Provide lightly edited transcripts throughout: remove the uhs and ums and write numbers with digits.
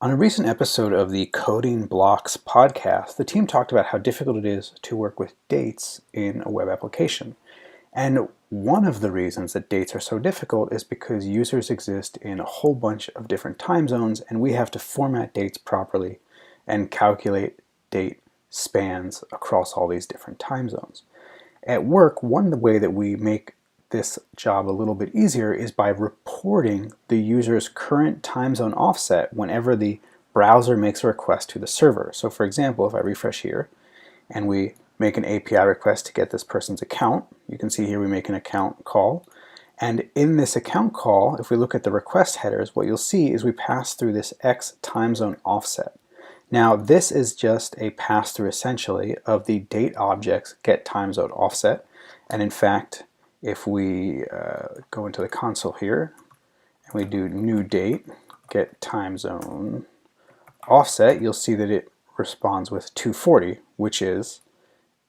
On a recent episode of the Coding Blocks podcast, the team talked about how difficult it is to work with dates in a web application. And one of the reasons that dates are so difficult is because users exist in a whole bunch of different time zones, and we have to format dates properly and calculate date spans across all these different time zones. At work, one way that we make this job a little bit easier is by reporting the user's current time zone offset whenever the browser makes a request to the server. So for example, if I refresh here and we make an API request to get this person's account, you can see here we make an account call. And in this account call, if we look at the request headers, what you'll see is we pass through this X-Timezone-Offset. Now this is just a pass-through essentially of the date object's getTimezone-Offset. And in fact, if we go into the console here and we do new date, get time zone offset, you'll see that it responds with 240, which is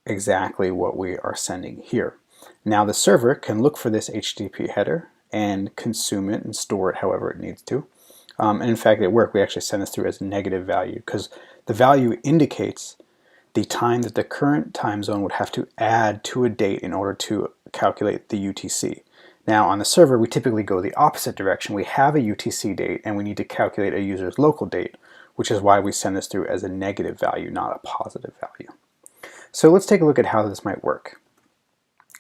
exactly what we are sending here. Now the server can look for this HTTP header and consume it and store it however it needs to. And in fact, at work, we actually send this through as a negative value because the value indicates the time that the current time zone would have to add to a date in order to calculate the UTC. Now on the server, we typically go the opposite direction. We have a UTC date and we need to calculate a user's local date, which is why we send this through as a negative value, not a positive value. So let's take a look at how this might work.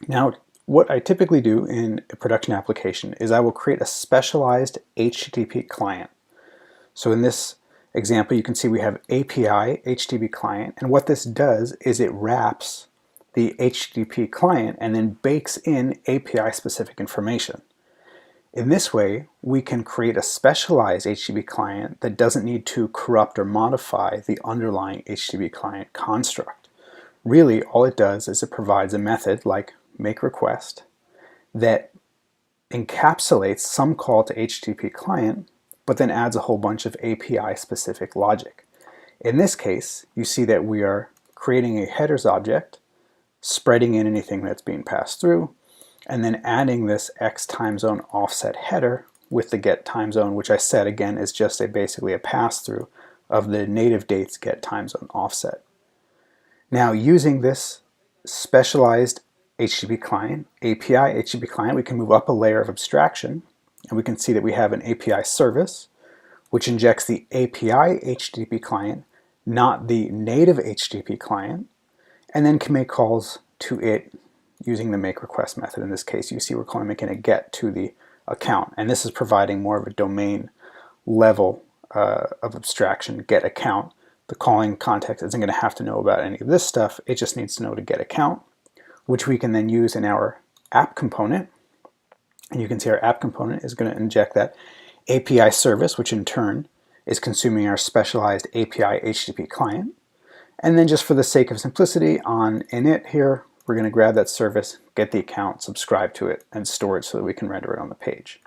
Now, what I typically do in a production application is I will create a specialized HTTP client. So in this example, you can see we have API HTTP client, and what this does is it wraps the HTTP client and then bakes in API specific information. In this way, we can create a specialized HTTP client that doesn't need to corrupt or modify the underlying HTTP client construct. Really, all it does is it provides a method like makeRequest that encapsulates some call to HTTP client, but then adds a whole bunch of API specific logic. In this case, you see that we are creating a headers object, spreading in anything that's being passed through, and then adding this X-Timezone-Offset header with the getTimezone, which I said again is just basically a pass-through of the native date's getTimezone-Offset. Now using this specialized HTTP client, API HTTP client, we can move up a layer of abstraction, and we can see that we have an API service, which injects the API HTTP client, not the native HTTP client, and then can make calls to it using the makeRequest method. In this case, you see we're making a get to the account, and this is providing more of a domain level of abstraction, get account. The calling context isn't going to have to know about any of this stuff. It just needs to know to get account, which we can then use in our app component. And you can see our app component is going to inject that API service, which in turn is consuming our specialized API HTTP client. And then just for the sake of simplicity on init here, we're going to grab that service, get the account, subscribe to it, and store it so that we can render it on the page.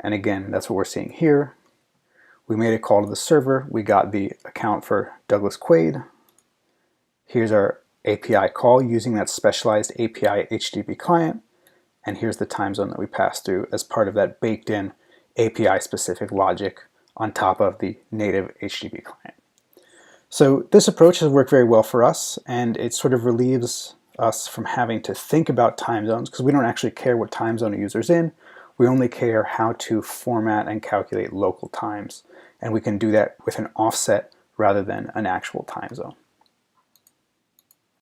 And again, that's what we're seeing here. We made a call to the server. We got the account for Douglas Quaid. Here's our API call using that specialized API HTTP client. And here's the time zone that we passed through as part of that baked in API specific logic on top of the native HTTP client. So this approach has worked very well for us, and it sort of relieves us from having to think about time zones because we don't actually care what time zone a user's in. We only care how to format and calculate local times, and we can do that with an offset rather than an actual time zone.